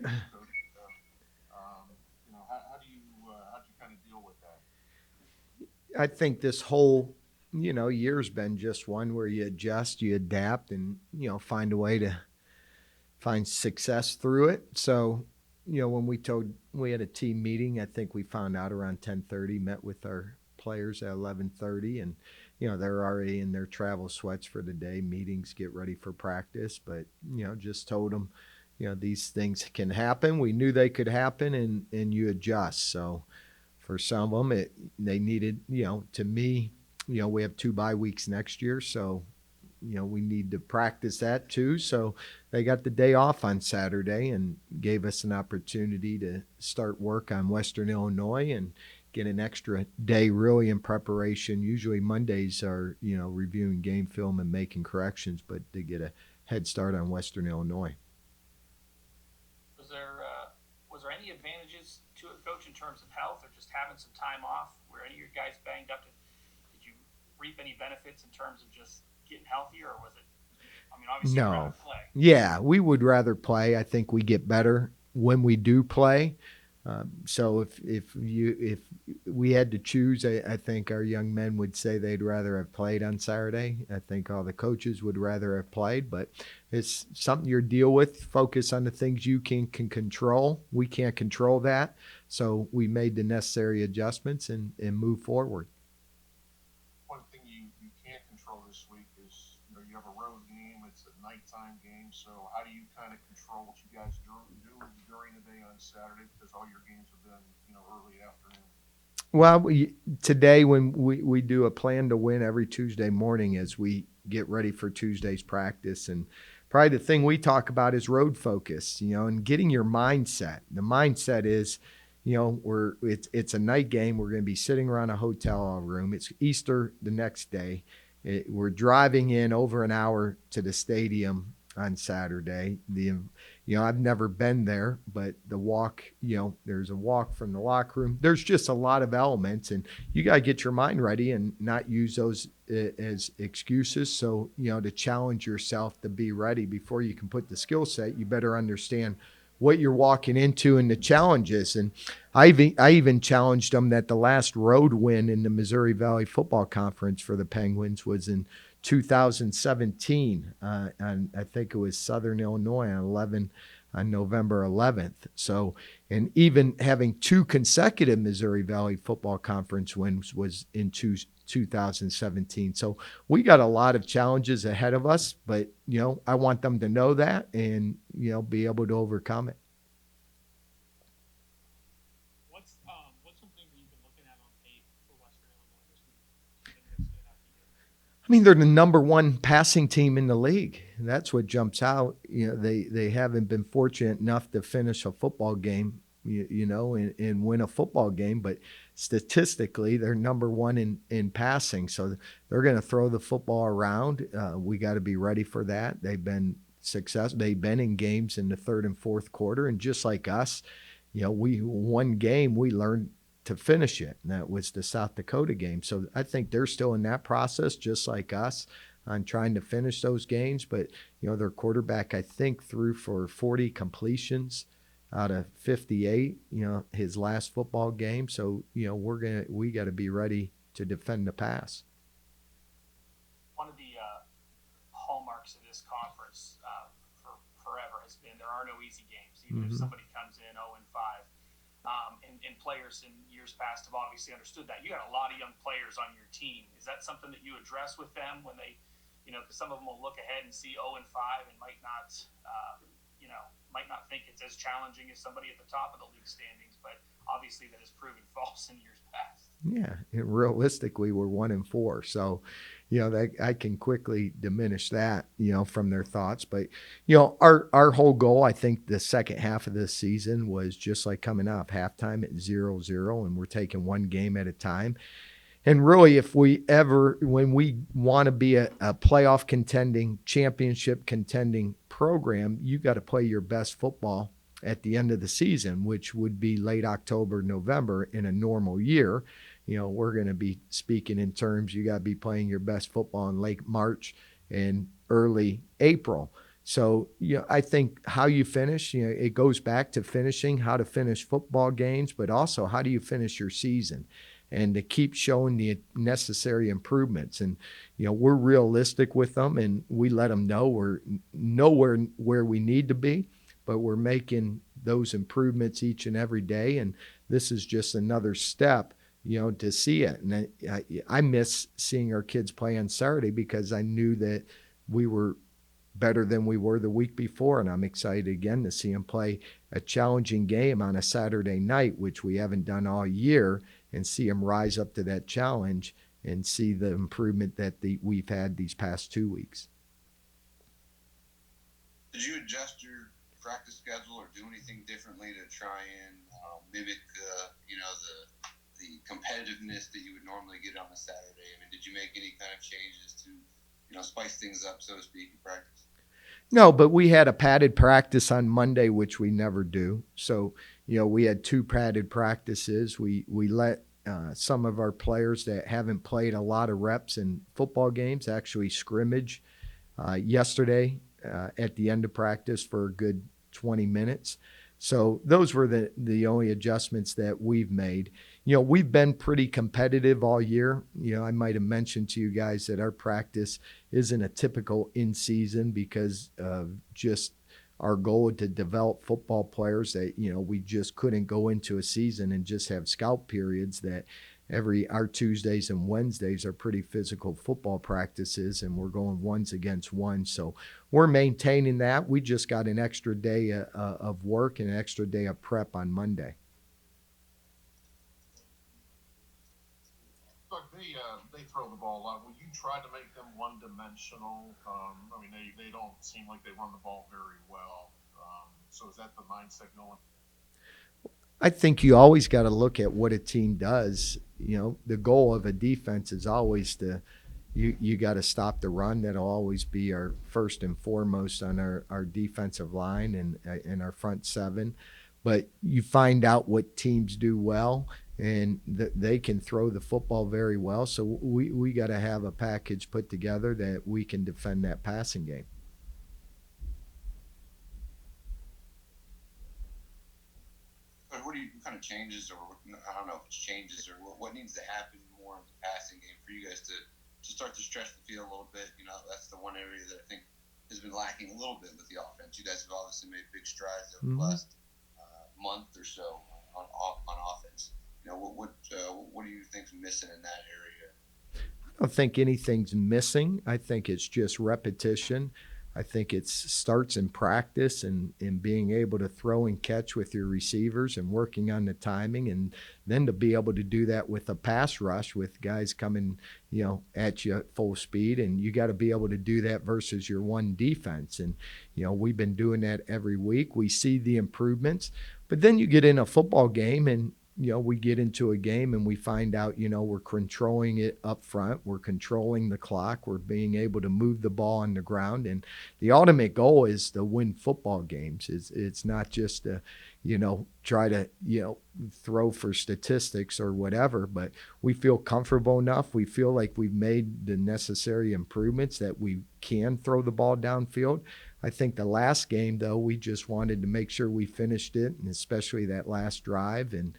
Coach. How do you kind of deal with that? I think this whole, year's been just one where you adjust, you adapt, and, find a way to find success through it. So, when we had a team meeting, I think we found out around 10:30, met with our players at 11:30, and they're already in their travel sweats for the day, meetings, get ready for practice, but just told them, these things can happen. We knew they could happen, and you adjust. So for some of them, they needed, to me, we have 2 bye weeks next year, so we need to practice that too. So they got the day off on Saturday and gave us an opportunity to start work on Western Illinois and get an extra day really in preparation. Usually Mondays are, reviewing game film and making corrections, but to get a head start on Western Illinois. Was there any advantages to it, Coach, in terms of health or just having some time off? Were any of your guys banged up? Did you reap any benefits in terms of just getting healthier, or was it? I mean, obviously you'd No. rather play. Yeah, we would rather play. I think we get better when we do play. So if we had to choose, I think our young men would say they'd rather have played on Saturday. I think all the coaches would rather have played, but it's something you deal with. Focus on the things you can control. We can't control that, so we made the necessary adjustments and move forward. One thing you can't control this week is you have a road game. It's a nighttime game. So how do you kind of control what you guys do during the day on Saturday because all your games have been early afternoon? Well, today when we do a plan to win every Tuesday morning as we get ready for Tuesday's practice, and probably the thing we talk about is road focus, and getting your mindset. The mindset is, it's a night game. We're going to be sitting around a hotel room. It's Easter the next day. We're driving in over an hour to the stadium on Saturday. I've never been there, but the walk, there's a walk from the locker room. There's just a lot of elements, and you got to get your mind ready and not use those as excuses. So, to challenge yourself to be ready before you can put the skill set, you better understand what you're walking into and the challenges. And I even challenged them that the last road win in the Missouri Valley Football Conference for the Penguins was in 2017, and I think it was Southern Illinois on November 11th. So, and even having two consecutive Missouri Valley Football Conference wins was in 2017. So we got a lot of challenges ahead of us, but I want them to know that and be able to overcome it. What's some things that you've been looking at on tape for Western Illinois this week? Anything that stood out to you? I mean, they're the number one passing team in the league. That's what jumps out. They haven't been fortunate enough to finish a football game, and win a football game. But statistically, they're number one in passing. So they're going to throw the football around. We got to be ready for that. They've been successful. They've been in games in the third and fourth quarter, and just like us, we one game we learned to finish it. And that was the South Dakota game. So I think they're still in that process, just like us, on trying to finish those games. But, their quarterback, I think, threw for 40 completions out of 58, his last football game. So, we got to be ready to defend the pass. One of the hallmarks of this conference for forever has been there are no easy games, even if Mm-hmm. somebody comes in 0-5. And players in years past have obviously understood that. You got a lot of young players on your team. Is that something that you address with them when they, because some of them will look ahead and see 0-5 and might not think it's as challenging as somebody at the top of the league standings, but obviously that has proven false in years past. Yeah, and realistically, we're 1-4, so that I can quickly diminish that from their thoughts. But our whole goal, I think, the second half of this season was just like coming off halftime at 0-0, and we're taking one game at a time. And really, if we ever, when we want to be a playoff contending, championship contending program, you got to play your best football at the end of the season, which would be late October, November in a normal year. We're going to be speaking in terms you got to be playing your best football in late March and early April. So, I think how you finish, it goes back to finishing, how to finish football games, but also how do you finish your season and to keep showing the necessary improvements. And, we're realistic with them and we let them know we're nowhere where we need to be, but we're making those improvements each and every day. And this is just another step, to see it. And I miss seeing our kids play on Saturday because I knew that we were better than we were the week before. And I'm excited again to see them play a challenging game on a Saturday night, which we haven't done all year, and see them rise up to that challenge and see the improvement that we've had these past 2 weeks. Did you adjust your practice schedule or do anything differently to try and mimic, the competitiveness that you would normally get on a Saturday? I mean, did you make any kind of changes to, spice things up, so to speak, in practice? No, but we had a padded practice on Monday, which we never do. So, we had 2 padded practices. We let some of our players that haven't played a lot of reps in football games actually scrimmage yesterday at the end of practice for a good 20 minutes. So those were the only adjustments that we've made. We've been pretty competitive all year. I might have mentioned to you guys that our practice isn't a typical in-season because of just our goal to develop football players that, we just couldn't go into a season and just have scout periods that our Tuesdays and Wednesdays are pretty physical football practices, and we're going ones against ones. So we're maintaining that. We just got an extra day of work and an extra day of prep on Monday. Doug, they throw the ball a lot. Will you try to make them one-dimensional? I mean, they don't seem like they run the ball very well. So is that the mindset going? I think you always got to look at what a team does. The goal of a defense is always you got to stop the run. That'll always be our first and foremost on our defensive line and our front seven. But you find out what teams do well, and they can throw the football very well. So we got to have a package put together that we can defend that passing game. What kind of changes, or I don't know if it's changes, or what needs to happen more in the passing game for you guys to start to stretch the field a little bit? That's the one area that I think has been lacking a little bit with the offense. You guys have obviously made big strides over the last month or so on offense. What do you think's missing in that area? I don't think anything's missing. I think it's just repetition. I think it starts in practice and being able to throw and catch with your receivers and working on the timing, and then to be able to do that with a pass rush with guys coming, at you at full speed. And you got to be able to do that versus your one defense. And, we've been doing that every week. We see the improvements, but then you get in a football game and, we get into a game and we find out, we're controlling it up front. We're controlling the clock. We're being able to move the ball on the ground. And the ultimate goal is to win football games. It's not just to, try to, throw for statistics or whatever, but we feel comfortable enough. We feel like we've made the necessary improvements that we can throw the ball downfield. I think the last game, though, we just wanted to make sure we finished it, and especially that last drive. And,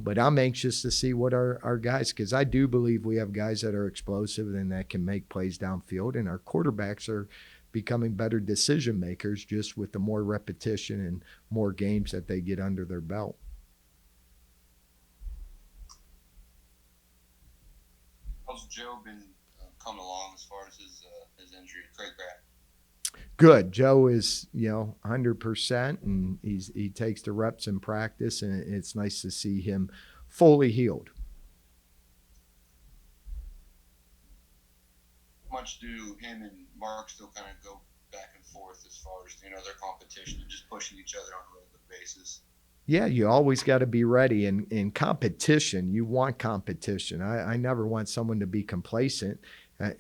but I'm anxious to see what our guys, because I do believe we have guys that are explosive and that can make plays downfield, and our quarterbacks are becoming better decision makers just with the more repetition and more games that they get under their belt. How's Joe been coming along as far as his injury? Craig Pratt. Good. Joe is, 100%, and he takes the reps in practice, and it's nice to see him fully healed. How much do him and Mark still kind of go back and forth as far as, their competition and just pushing each other on a regular basis? Yeah, you always got to be ready. And in competition, you want competition. I never want someone to be complacent,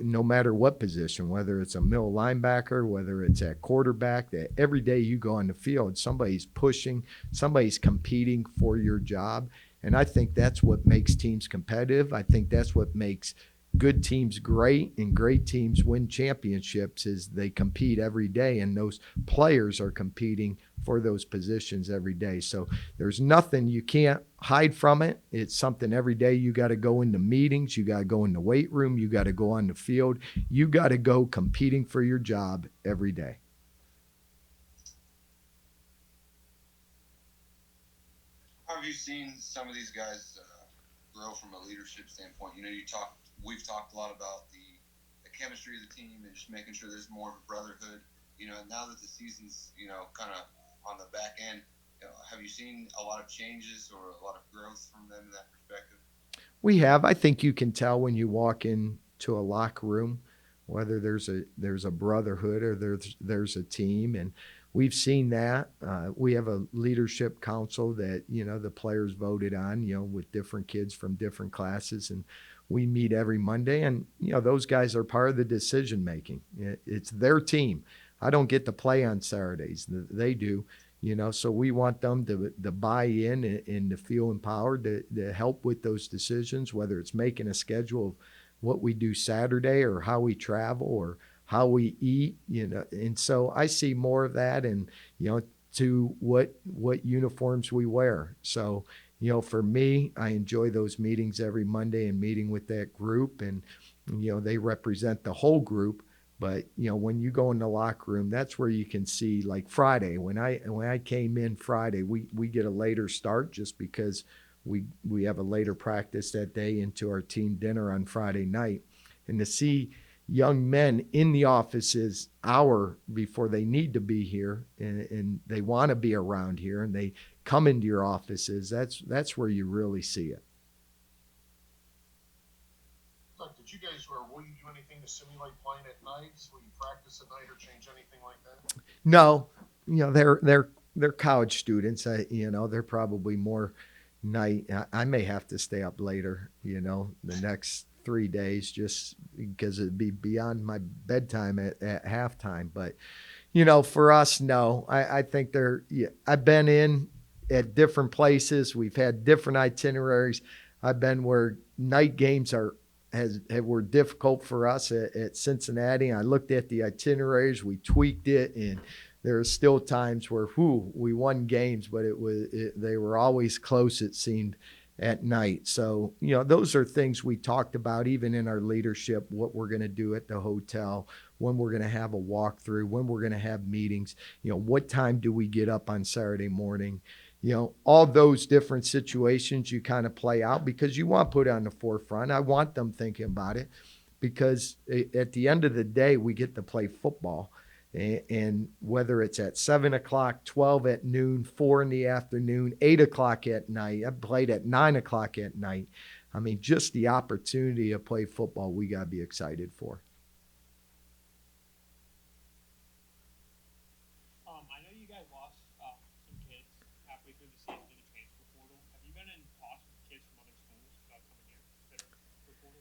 no matter what position, whether it's a middle linebacker, whether it's at quarterback, that every day you go on the field, somebody's pushing, somebody's competing for your job. And I think that's what makes teams competitive. I think that's what makes good teams great and great teams win championships is they compete every day, and those players are competing for those positions every day. So there's nothing, you can't hide from it. It's something every day you got to go into meetings, you got to go in the weight room, you got to go on the field, you got to go competing for your job every day. How have you seen some of these guys grow from a leadership standpoint? You know, we've talked a lot about the chemistry of the team and just making sure there's more of a brotherhood. You know, now that the season's, you know, kind of on the back end, you know, have you seen a lot of changes or a lot of growth from them in that perspective? We have. I think you can tell when you walk into a locker room whether there's a brotherhood or there's a team, and we've seen that. We have a leadership council that the players voted on, with different kids from different classes, and we meet every Monday, and those guys are part of the decision making. It's their team. I don't get to play on Saturdays. They do. So we want them to buy in and to feel empowered to help with those decisions, whether it's making a schedule of what we do Saturday or how we travel or how we eat, And so I see more of that, and, to what uniforms we wear. So, for me, I enjoy those meetings every Monday and meeting with that group, and, they represent the whole group. But when you go in the locker room, that's where you can see, like Friday. When I came in Friday, we get a later start just because we have a later practice that day into our team dinner on Friday night, and to see young men in the offices hour before they need to be here, and they want to be around here, and they come into your offices. That's where you really see it. Did you guys, or will you do anything to simulate playing at nights? Will you practice at night or change anything like that? No, they're college students. They're probably more night. I may have to stay up later, the next 3 days, just because it'd be beyond my bedtime at halftime. But, for us, no. I think I've been in at different places. We've had different itineraries. I've been where night games were difficult for us at Cincinnati. I looked at the itineraries, we tweaked it, and there are still times where we won games, but they were always close, it seemed, at night. So, those are things we talked about even in our leadership, what we're going to do at the hotel, when we're going to have a walkthrough, when we're going to have meetings, what time do we get up on Saturday morning? All those different situations you kind of play out because you want to put it on the forefront. I want them thinking about it because at the end of the day, we get to play football. And whether it's at 7 o'clock, 12 at noon, 4 in the afternoon, 8 o'clock at night, I played at 9 o'clock at night. I mean, just the opportunity to play football, we got to be excited for. I know you guys lost some kids halfway through the season to the transfer portal. Have you been in talks with kids from other schools about coming here that are for portal?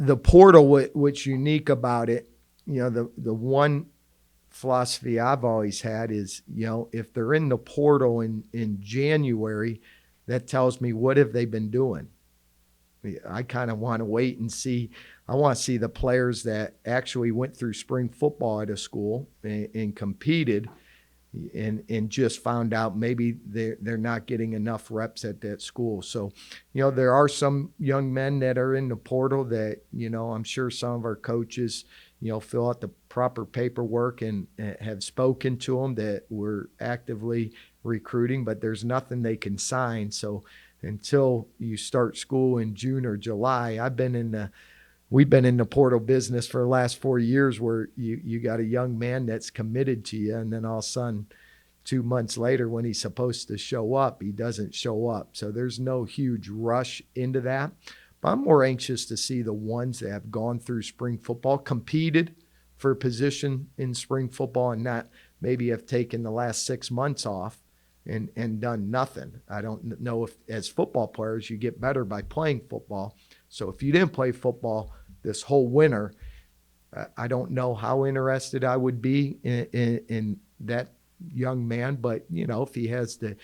The portal, what's unique about it, the one philosophy I've always had is, if they're in the portal in January, that tells me what have they been doing. I kind of want to wait and see. I want to see the players that actually went through spring football at a school and competed and just found out maybe they're not getting enough reps at that school. So, there are some young men that are in the portal that, I'm sure some of our coaches, fill out the proper paperwork and have spoken to them that we're actively recruiting, but there's nothing they can sign. So until you start school in June or July, we've been in the portal business for the last 4 years where you got a young man that's committed to you, and then all of a sudden 2 months later when he's supposed to show up, he doesn't show up. So there's no huge rush into that. But I'm more anxious to see the ones that have gone through spring football, competed for a position in spring football, and not maybe have taken the last 6 months off and done nothing. I don't know if as football players you get better by playing football. So if you didn't play football this whole winter, I don't know how interested I would be in that young man. But, if he has the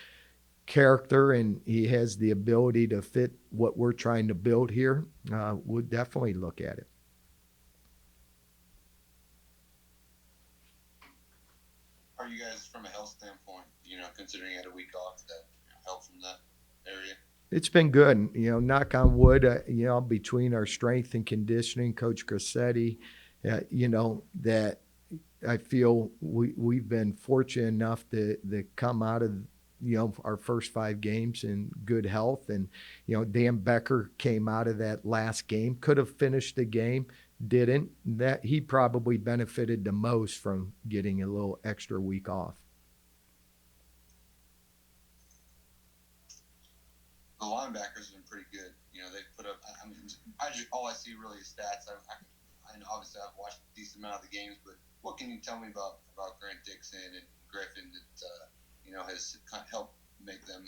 character and he has the ability to fit what we're trying to build here, we'll definitely look at it. Are you guys, from a health standpoint, considering you had a week off, that help from that area? It's been good, knock on wood, between our strength and conditioning, Coach Grassetti, that I feel we've been fortunate enough to come out of, our first 5 games in good health. And, Dan Becker came out of that last game, could have finished the game, didn't. That he probably benefited the most from getting a little extra week off. The linebackers have been pretty good. They've put up. I mean, all I see really is stats. I obviously I've watched a decent amount of the games, but what can you tell me about Grant Dixon and Griffin that has kind of helped make them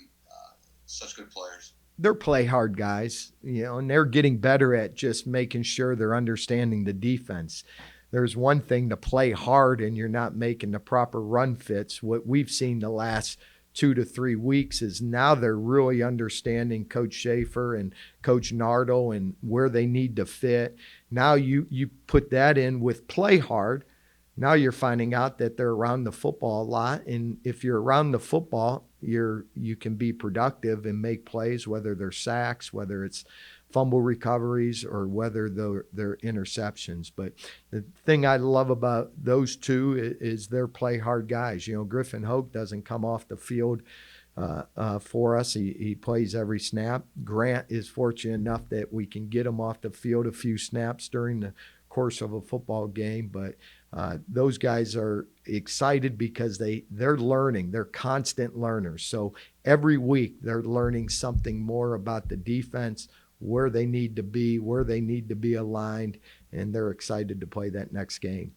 such good players? They're play hard guys, and they're getting better at just making sure they're understanding the defense. There's one thing to play hard and you're not making the proper run fits. What we've seen the last 2 to 3 weeks is now they're really understanding Coach Schaefer and Coach Nardle and where they need to fit. Now you put that in with play hard. Now you're finding out that they're around the football a lot. And if you're around the football, you can be productive and make plays, whether they're sacks, whether it's fumble recoveries, or whether they're interceptions. But the thing I love about those two is they're play hard guys. Griffin Hoke doesn't come off the field for us. He plays every snap. Grant is fortunate enough that we can get him off the field a few snaps during the course of a football game. But those guys are excited because they're learning. They're constant learners. So every week they're learning something more about the defense, where they need to be aligned, and they're excited to play that next game.